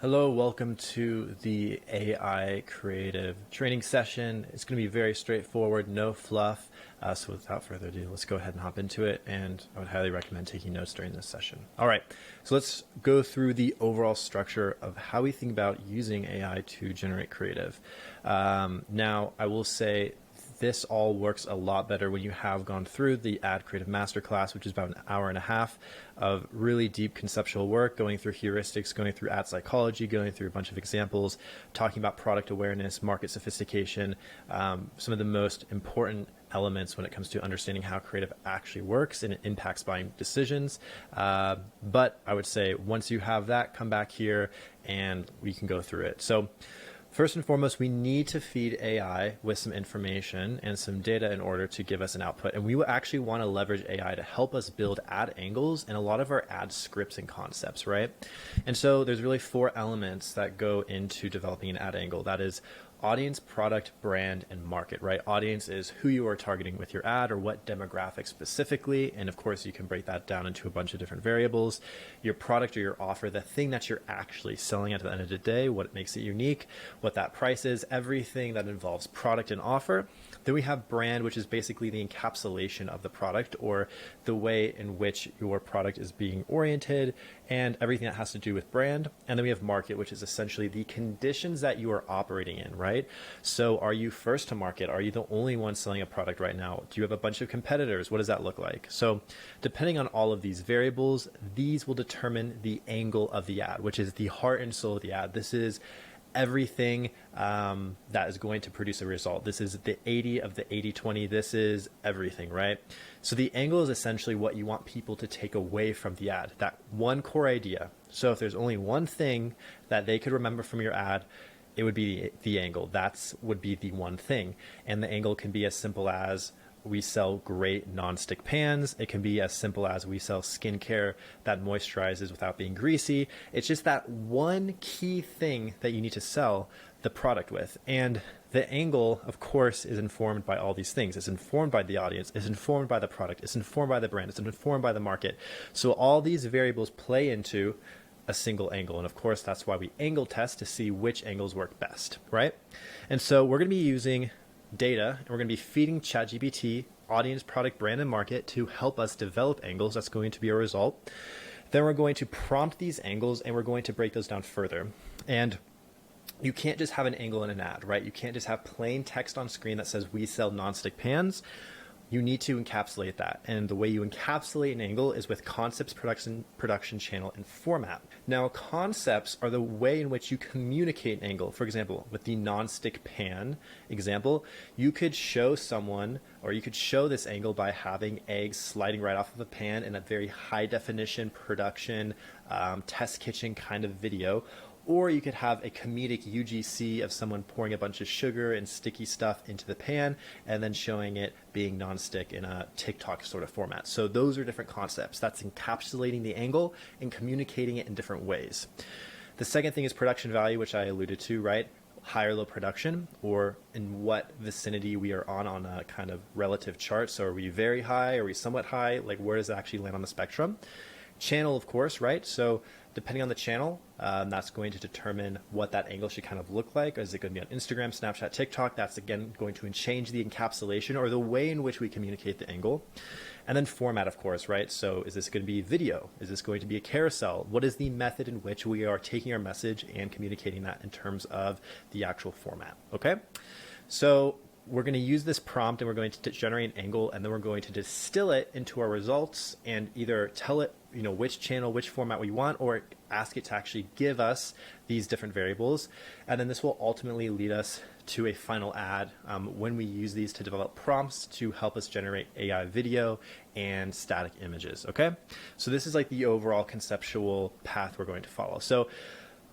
Hello, welcome to the AI creative training session. It's going to be very straightforward, no fluff. So without further ado, let's go ahead and hop into it. And I would highly recommend taking notes during this session. All right, so let's go through the overall structure of how we think about using AI to generate creative. Now, I will say this all works a lot better when you have gone through the Ad Creative Masterclass, which is about an hour and a half of really deep conceptual work, going through heuristics, going through ad psychology, going through a bunch of examples, talking about product awareness, market sophistication, some of the most important elements when it comes to understanding how creative actually works and it impacts buying decisions. But I would say once you have that, come back here and we can go through it. So first and foremost, we need to feed AI with some information and some data in order to give us an output. And we will actually want to leverage AI to help us build ad angles and a lot of our ad scripts and concepts, right? And so there's really 4 elements that go into developing an ad angle. That is audience, product, brand, and market, right? Audience is who you are targeting with your ad or what demographic specifically. And of course, you can break that down into a bunch of different variables. Your product or your offer, the thing that you're actually selling at the end of the day, what makes it unique, what that price is, everything that involves product and offer. Then we have brand, which is basically the encapsulation of the product or the way in which your product is being oriented and everything that has to do with brand. And then we have market, which is essentially the conditions that you are operating in, right? So are you first to market? Are you the only one selling a product right now? Do you have a bunch of competitors? What does that look like? So depending on all of these variables, these will determine the angle of the ad, which is the heart and soul of the ad. This is everything that is going to produce a result. This is the 80 of the 80-20. This is everything, right? So the angle is essentially what you want people to take away from the ad, that one core idea. So if there's only one thing that they could remember from your ad, it would be the angle. That's would be the one thing. And the angle can be as simple as we sell great nonstick pans. It can be as simple as we sell skincare that moisturizes without being greasy. It's just that one key thing that you need to sell the product with. And the angle, of course, is informed by all these things. It's informed by the audience. It's informed by the product. It's informed by the brand. It's informed by the market. So all these variables play into a single angle. And of course, that's why we angle test to see which angles work best, right? And so we're going to be using data, and we're going to be feeding ChatGPT audience, product, brand, and market to help us develop angles. That's going to be our result. Then we're going to prompt these angles, and we're going to break those down further. And you can't just have an angle in an ad, right? You can't just have plain text on screen that says we sell nonstick pans. You need to encapsulate that. And the way you encapsulate an angle is with concepts, production channel, and format. Now, concepts are the way in which you communicate an angle. For example, with the nonstick pan example, you could show someone, or you could show this angle by having eggs sliding right off of a pan in a very high definition production test kitchen kind of video. Or you could have a comedic UGC of someone pouring a bunch of sugar and sticky stuff into the pan and then showing it being nonstick in a TikTok sort of format. So those are different concepts. That's encapsulating the angle and communicating it in different ways. The second thing is production value, which I alluded to, right? High or low production, or in what vicinity we are on a kind of relative chart. So are we very high? Are we somewhat high? Like where does it actually land on the spectrum? Channel, of course, right? So depending on the channel, that's going to determine what that angle should kind of look like. Is it going to be on Instagram, Snapchat, TikTok? That's again going to change the encapsulation or the way in which we communicate the angle. And then format, of course, right? So is this going to be video? Is this going to be a carousel? What is the method in which we are taking our message and communicating that in terms of the actual format? Okay. So we're going to use this prompt and we're going to generate an angle, and then we're going to distill it into our results and either tell it, which channel, which format we want, or ask it to actually give us these different variables. And then this will ultimately lead us to a final ad when we use these to develop prompts to help us generate AI video and static images. Okay. So this is like the overall conceptual path we're going to follow. So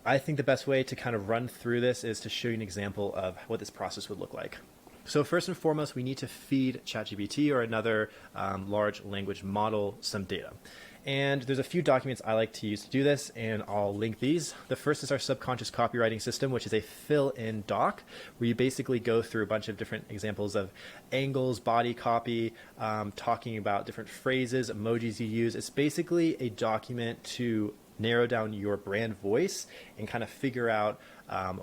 I think the best way to kind of run through this is to show you an example of what this process would look like. So first and foremost, we need to feed ChatGPT or another large language model some data. And there's a few documents I like to use to do this, and I'll link these. The first is our subconscious copywriting system, which is a fill-in doc where you basically go through a bunch of different examples of angles, body copy, talking about different phrases, emojis you use. It's basically a document to narrow down your brand voice and kind of figure out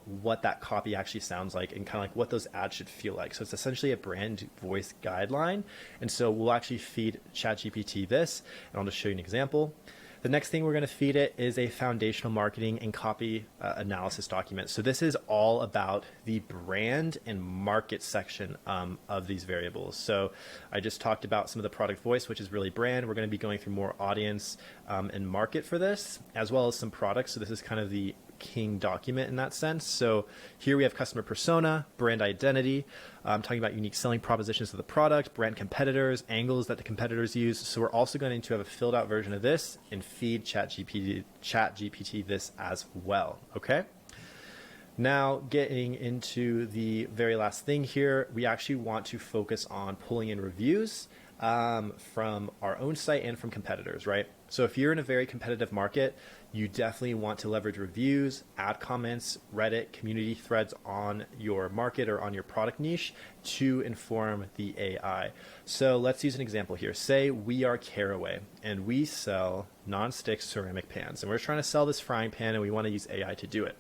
what that copy actually sounds like and kind of like what those ads should feel like. So it's essentially a brand voice guideline. And so we'll actually feed ChatGPT this, and I'll just show you an example. The next thing we're going to feed it is a foundational marketing and copy analysis document. So this is all about the brand and market section of these variables. So I just talked about some of the product voice, which is really brand. We're going to be going through more audience and market for this, as well as some products. So this is kind of the king document in that sense. So here we have customer persona, brand identity, talking about unique selling propositions of the product, brand competitors, angles that the competitors use. So we're also going to have a filled out version of this and feed ChatGPT this as well. Okay. Now getting into the very last thing here, we actually want to focus on pulling in reviews from our own site and from competitors, right? So if you're in a very competitive market, you definitely want to leverage reviews, add comments, Reddit, community threads on your market or on your product niche to inform the AI. So let's use an example here. Say we are Caraway and we sell non-stick ceramic pans, and we're trying to sell this frying pan and we want to use AI to do it.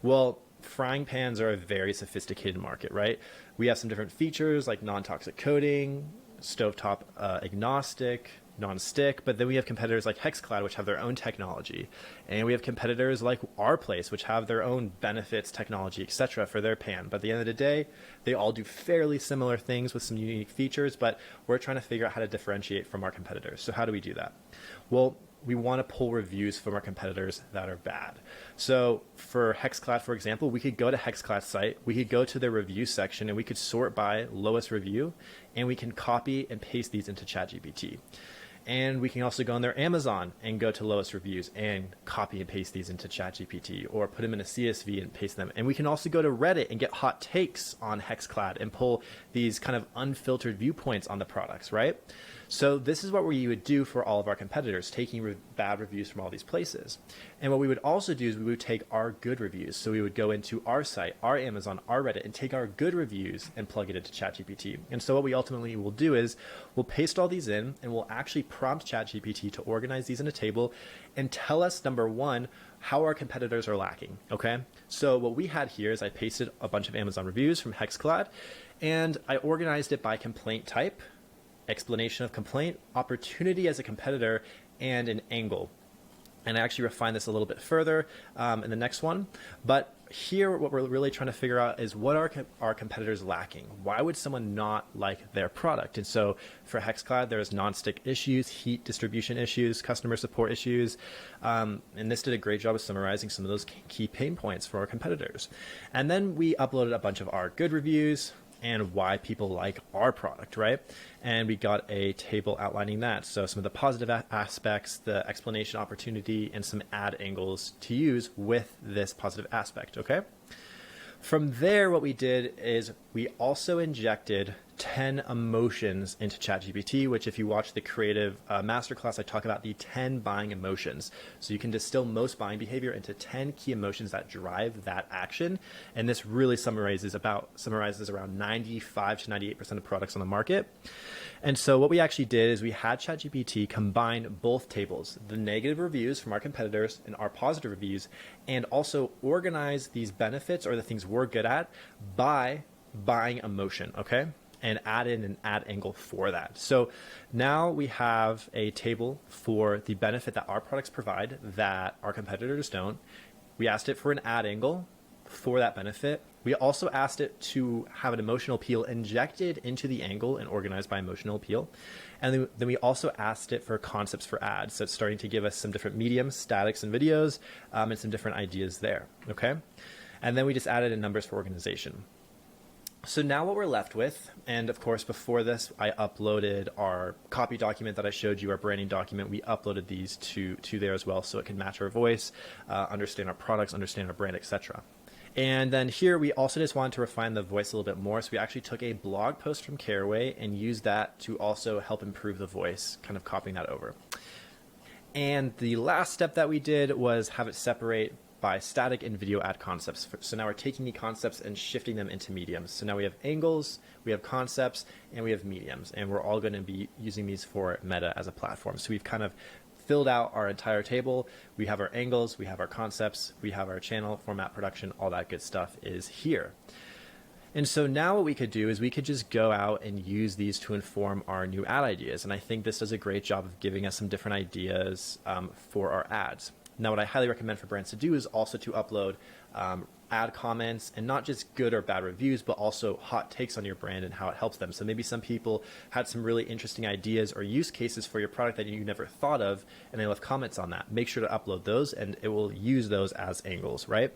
Well, frying pans are a very sophisticated market, right? We have some different features like non-toxic coating, stovetop agnostic, non-stick, but then we have competitors like Hexclad, which have their own technology, and we have competitors like Our Place, which have their own benefits, technology, etc. for their pan. But at the end of the day, they all do fairly similar things with some unique features, but we're trying to figure out how to differentiate from our competitors. So how do we do that? Well, we want to pull reviews from our competitors that are bad. So for Hexclad, for example, we could go to Hexclad's site, we could go to their review section, and we could sort by lowest review, and we can copy and paste these into ChatGPT. And we can also go on their Amazon and go to lowest reviews and copy and paste these into ChatGPT, or put them in a CSV and paste them. And we can also go to Reddit and get hot takes on Hexclad and pull these kind of unfiltered viewpoints on the products, right? So this is what we would do for all of our competitors, taking bad reviews from all these places. And what we would also do is we would take our good reviews. So we would go into our site, our Amazon, our Reddit, and take our good reviews and plug it into ChatGPT. And so what we ultimately will do is we'll paste all these in, and we'll actually prompt ChatGPT to organize these in a table and tell us, number one, how our competitors are lacking, okay? So what we had here is I pasted a bunch of Amazon reviews from Hexclad, and I organized it by complaint type, explanation of complaint, opportunity as a competitor, and an angle. And I actually refined this a little bit further in the next one. But here, what we're really trying to figure out is what are our competitors lacking? Why would someone not like their product? And so for Hexclad, there's non-stick issues, heat distribution issues, customer support issues. And this did a great job of summarizing some of those key pain points for our competitors. And then we uploaded a bunch of our good reviews and why people like our product, right? And we got a table outlining that. So some of the positive aspects, the explanation opportunity, and some ad angles to use with this positive aspect, okay? From there, what we did is we also injected 10 emotions into ChatGPT, which if you watch the creative masterclass, I talk about the 10 buying emotions. So you can distill most buying behavior into 10 key emotions that drive that action. And this really summarizes around 95 to 98% of products on the market. And so what we actually did is we had ChatGPT combine both tables, the negative reviews from our competitors and our positive reviews, and also organize these benefits or the things we're good at by buying emotion, okay? And add in an ad angle for that. So now we have a table for the benefit that our products provide that our competitors don't. We asked it for an ad angle for that benefit. We also asked it to have an emotional appeal injected into the angle and organized by emotional appeal. And then we also asked it for concepts for ads. So it's starting to give us some different mediums, statics and videos, and some different ideas there, okay? And then we just added in numbers for organization. So now what we're left with, and of course before this I uploaded our copy document that I showed you, our branding document. We uploaded these to there as well so it can match our voice, understand our products, understand our brand, etc. And then here we also just wanted to refine the voice a little bit more. So we actually took a blog post from Caraway and used that to also help improve the voice, kind of copying that over. And the last step that we did was have it separate by static and video ad concepts. So now we're taking the concepts and shifting them into mediums. So now we have angles, we have concepts, and we have mediums. And we're all going to be using these for Meta as a platform. So we've kind of filled out our entire table. We have our angles, we have our concepts, we have our channel, format, production, all that good stuff is here. And so now what we could do is we could just go out and use these to inform our new ad ideas. And I think this does a great job of giving us some different ideas for our ads. Now, what I highly recommend for brands to do is also to upload ad comments, and not just good or bad reviews, but also hot takes on your brand and how it helps them. So maybe some people had some really interesting ideas or use cases for your product that you never thought of, and they left comments on that. Make sure to upload those, and it will use those as angles, right?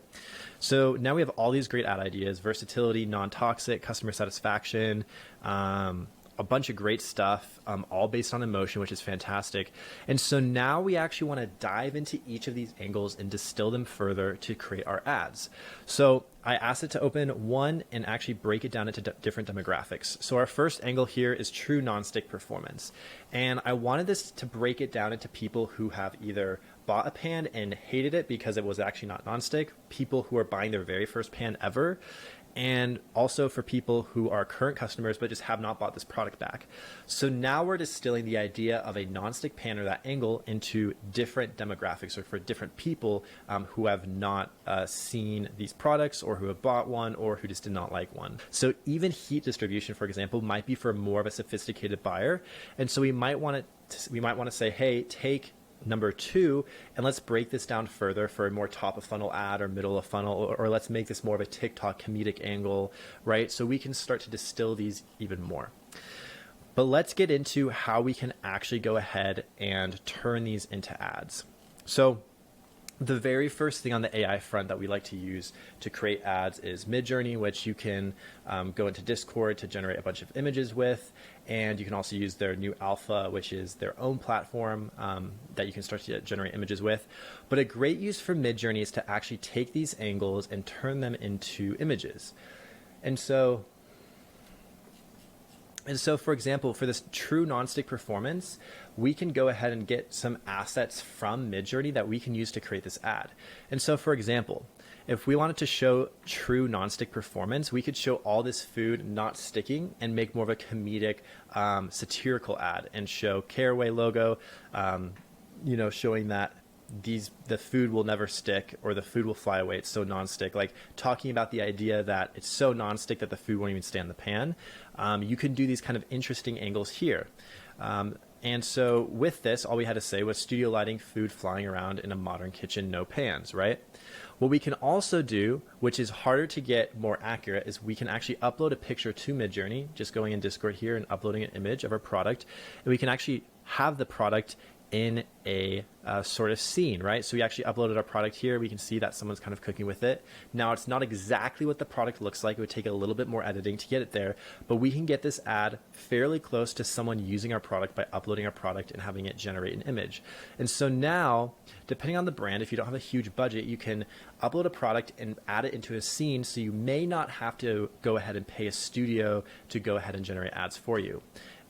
So now we have all these great ad ideas: versatility, non-toxic, customer satisfaction, a bunch of great stuff, all based on emotion, which is fantastic. And so now we actually want to dive into each of these angles and distill them further to create our ads. So I asked it to open one and actually break it down into different demographics. So our first angle here is true nonstick performance. And I wanted this to break it down into people who have either bought a pan and hated it because it was actually not nonstick, people who are buying their very first pan ever, and also for people who are current customers but just have not bought this product back. So now we're distilling the idea of a nonstick pan or that angle into different demographics, or for different people who have not seen these products, or who have bought one, or who just did not like one. So even heat distribution, for example, might be for more of a sophisticated buyer. And so we might want to say, hey, take number 2, and let's break this down further for a more top of funnel ad or middle of funnel, or let's make this more of a TikTok comedic angle, right? So we can start to distill these even more. But let's get into how we can actually go ahead and turn these into ads. So the very first thing on the AI front that we like to use to create ads is MidJourney, which you can go into Discord to generate a bunch of images with. And you can also use their new alpha, which is their own platform that you can start to generate images with. But a great use for MidJourney is to actually take these angles and turn them into images. And so, for example, for this true nonstick performance, we can go ahead and get some assets from MidJourney that we can use to create this ad. And so, for example, if we wanted to show true nonstick performance, we could show all this food not sticking and make more of a comedic, satirical ad, and show Caraway logo, showing that the food will never stick, or the food will fly away. It's so nonstick, like talking about the idea that it's so nonstick that the food won't even stay in the pan. You can do these kind of interesting angles here. And so with this, all we had to say was studio lighting, food flying around in a modern kitchen, no pans, right? What we can also do, which is harder to get more accurate, is we can actually upload a picture to MidJourney, just going in Discord here and uploading an image of our product. And we can actually have the product in a sort of scene, right? So we actually uploaded our product here. We can see that someone's kind of cooking with it. Now, it's not exactly what the product looks like. It would take a little bit more editing to get it there, but we can get this ad fairly close to someone using our product by uploading our product and having it generate an image. And so now, depending on the brand, if you don't have a huge budget, you can upload a product and add it into a scene, so you may not have to go ahead and pay a studio to go ahead and generate ads for you.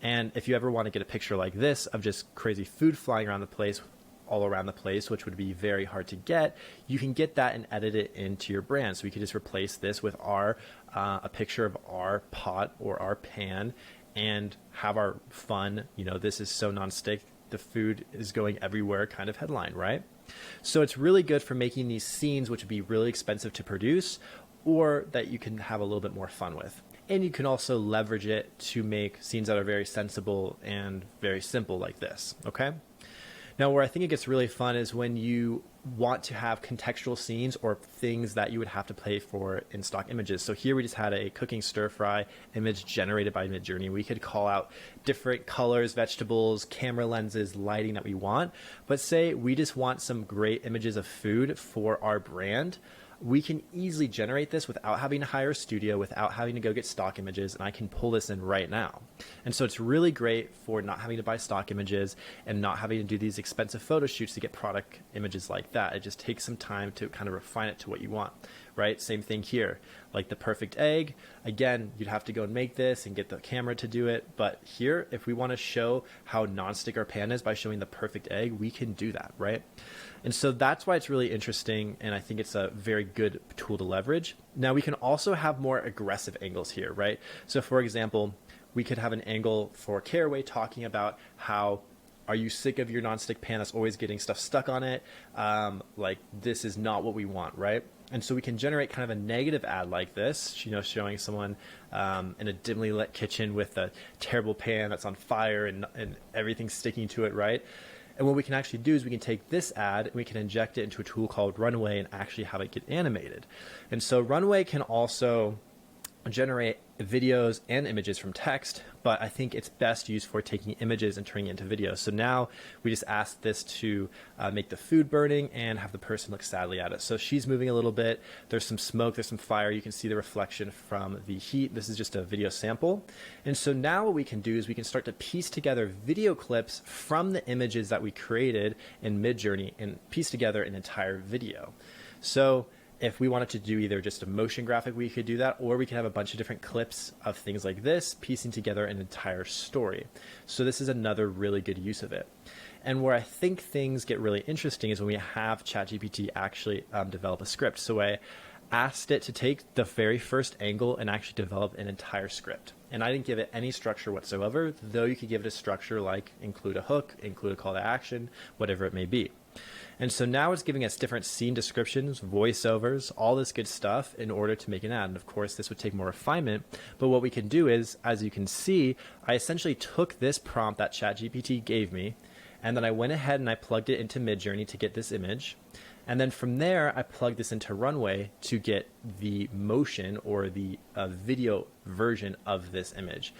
And if you ever want to get a picture like this of just crazy food flying around the place, all around the place, which would be very hard to get, you can get that and edit it into your brand. So we could just replace this with a picture of our pot or our pan, and have our fun, this is so nonstick, the food is going everywhere kind of headline, right? So it's really good for making these scenes, which would be really expensive to produce, or that you can have a little bit more fun with. And you can also leverage it to make scenes that are very sensible and very simple like this, okay? Now, where I think it gets really fun is when you want to have contextual scenes or things that you would have to pay for in stock images. So here we just had a cooking stir fry image generated by MidJourney. We could call out different colors, vegetables, camera lenses, lighting that we want. But say we just want some great images of food for our brand. We can easily generate this without having to hire a studio, without having to go get stock images, and I can pull this in right now. And so it's really great for not having to buy stock images and not having to do these expensive photo shoots to get product images like that. It just takes some time to kind of refine it to what you want, right? Same thing here, like the perfect egg. Again, you'd have to go and make this and get the camera to do it. But here, if we want to show how nonstick our pan is by showing the perfect egg, we can do that, right? And so that's why it's really interesting, and I think it's a very good tool to leverage. Now, we can also have more aggressive angles here, right? So for example, we could have an angle for Caraway talking about how are you sick of your nonstick pan that's always getting stuff stuck on it? Like, this is not what we want, right? And so we can generate kind of a negative ad like this, you know, showing someone in a dimly lit kitchen with a terrible pan that's on fire and everything's sticking to it, right? And what we can actually do is we can take this ad and we can inject it into a tool called Runway and actually have it get animated. And so Runway can also generate videos and images from text, but I think it's best used for taking images and turning it into videos. So now we just ask this to make the food burning and have the person look sadly at it. So she's moving a little bit. There's some smoke, there's some fire. You can see the reflection from the heat. This is just a video sample. And so now what we can do is we can start to piece together video clips from the images that we created in MidJourney and piece together an entire video. So if we wanted to do either just a motion graphic, we could do that, or we could have a bunch of different clips of things like this, piecing together an entire story. So this is another really good use of it. And where I think things get really interesting is when we have ChatGPT actually develop a script. So I asked it to take the very first angle and actually develop an entire script. And I didn't give it any structure whatsoever, though you could give it a structure like include a hook, include a call to action, whatever it may be. And so now it's giving us different scene descriptions, voiceovers, all this good stuff in order to make an ad. And of course, this would take more refinement. But what we can do is, as you can see, I essentially took this prompt that ChatGPT gave me, and then I went ahead and I plugged it into MidJourney to get this image. And then from there, I plugged this into Runway to get the motion or the video version of this image.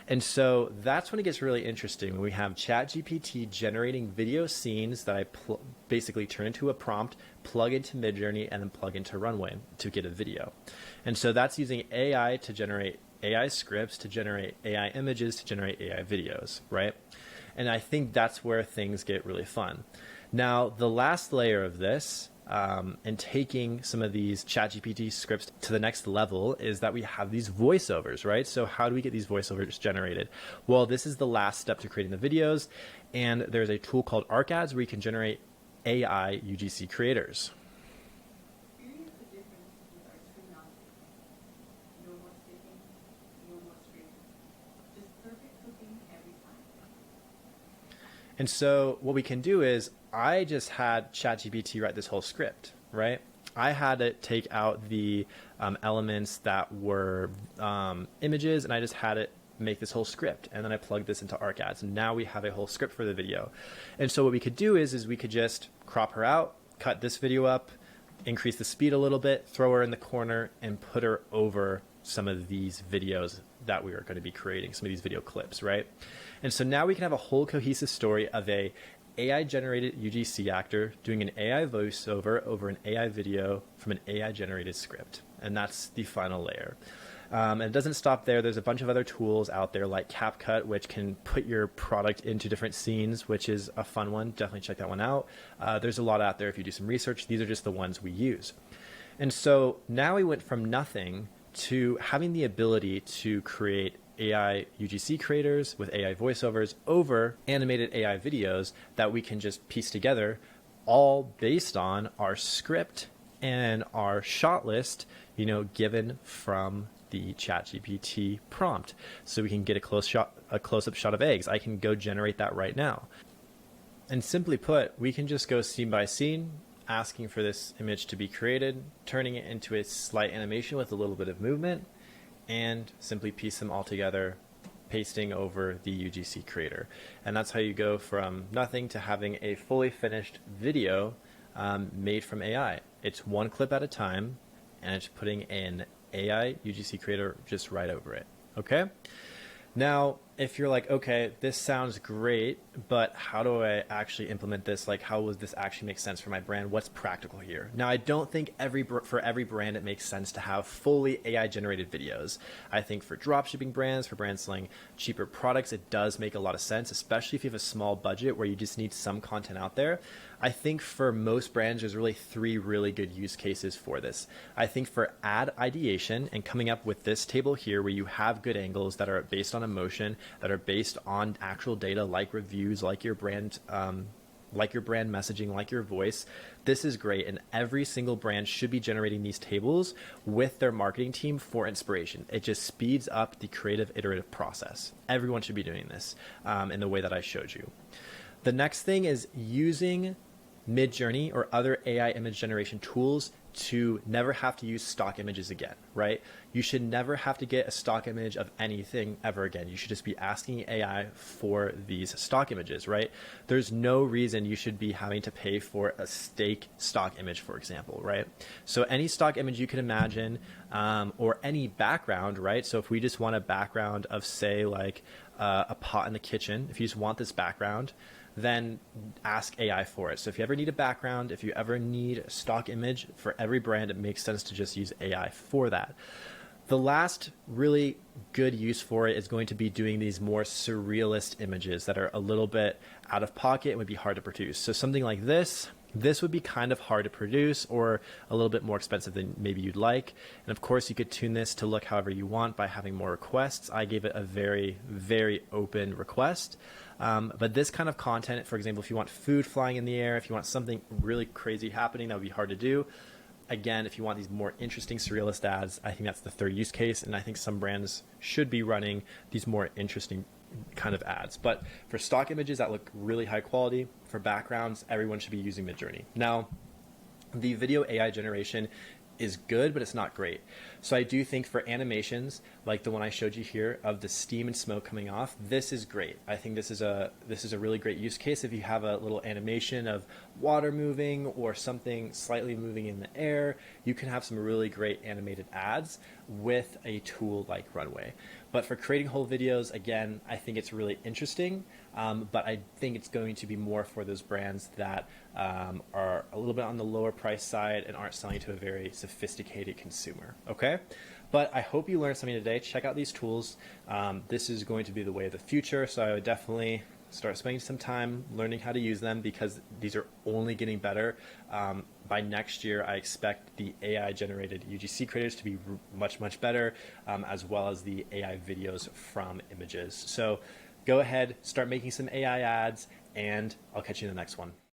And so that's when it gets really interesting, when we have ChatGPT generating video scenes that I basically turn into a prompt, plug into MidJourney, and then plug into Runway to get a video. And so that's using AI to generate AI scripts, to generate AI images, to generate AI videos, right? And I think that's where things get really fun. Now, the last layer of this, and taking some of these ChatGPT scripts to the next level, is that we have these voiceovers, right? So how do we get these voiceovers generated? Well, this is the last step to creating the videos, and there's a tool called ArcAds where you can generate AI UGC creators. And so what we can do is, I just had ChatGPT write this whole script, right? I had it take out the elements that were images, and I just had it make this whole script. And then I plugged this into ArcAds, and now we have a whole script for the video. And so what we could do is we could just crop her out, cut this video up, increase the speed a little bit, throw her in the corner, and put her over some of these videos that we are going to be creating, some of these video clips, right? And so now we can have a whole cohesive story of a AI generated UGC actor doing an AI voiceover over an AI video from an AI generated script. And that's the final layer. And it doesn't stop there. There's a bunch of other tools out there like CapCut, which can put your product into different scenes, which is a fun one. Definitely check that one out. There's a lot out there if you do some research. These are just the ones we use. And so now we went from nothing to having the ability to create AI UGC creators with AI voiceovers over animated AI videos that we can just piece together, all based on our script and our shot list, you know, given from the ChatGPT prompt. So we can get a close-up shot of eggs. I can go generate that right now. And simply put, we can just go scene by scene, asking for this image to be created, turning it into a slight animation with a little bit of movement, and simply piece them all together, pasting over the UGC creator. And that's how you go from nothing to having a fully finished video made from AI. It's one clip at a time, and it's putting an AI UGC creator just right over it. Okay? Now, if you're like, okay, this sounds great, but how do I actually implement this? Like, how would this actually make sense for my brand? What's practical here? Now, I don't think for every brand it makes sense to have fully AI generated videos. I think for dropshipping brands, for brands selling cheaper products, it does make a lot of sense, especially if you have a small budget where you just need some content out there. I think for most brands, there's really 3 really good use cases for this. I think for ad ideation and coming up with this table here where you have good angles that are based on emotion, that are based on actual data like reviews, like your brand messaging, like your voice, this is great. And every single brand should be generating these tables with their marketing team for inspiration. It just speeds up the creative iterative process. Everyone should be doing this in the way that I showed you. The next thing is using MidJourney or other AI image generation tools to never have to use stock images again, right? You should never have to get a stock image of anything ever again. You should just be asking AI for these stock images, right? There's no reason you should be having to pay for a steak stock image, for example, right? So any stock image you can imagine, or any background, right? So if we just want a background of, say, like a pot in the kitchen, if you just want this background, then ask AI for it. So if you ever need a background, if you ever need a stock image for every brand, it makes sense to just use AI for that. The last really good use for it is going to be doing these more surrealist images that are a little bit out of pocket and would be hard to produce. So something like this would be kind of hard to produce or a little bit more expensive than maybe you'd like. And of course, you could tune this to look however you want by having more requests. I gave it a very, very open request. But this kind of content, for example, if you want food flying in the air, if you want something really crazy happening, that would be hard to do. Again, if you want these more interesting surrealist ads, I think that's the third use case. And I think some brands should be running these more interesting kind of ads. But for stock images that look really high quality, for backgrounds, everyone should be using MidJourney. Now, the video AI generation is good, but it's not great. So I do think for animations like the one I showed you here of the steam and smoke coming off, this is great. I think this is a really great use case. If you have a little animation of water moving or something slightly moving in the air, you can have some really great animated ads with a tool like Runway. But for creating whole videos, again, I think it's really interesting, but I think it's going to be more for those brands that are a little bit on the lower price side and aren't selling to a very sophisticated consumer, okay? But I hope you learned something today. Check out these tools. This is going to be the way of the future, so I would definitely start spending some time learning how to use them because these are only getting better. By next year, I expect the AI-generated UGC creators to be much, much better, as well as the AI videos from images. So go ahead, start making some AI ads, and I'll catch you in the next one.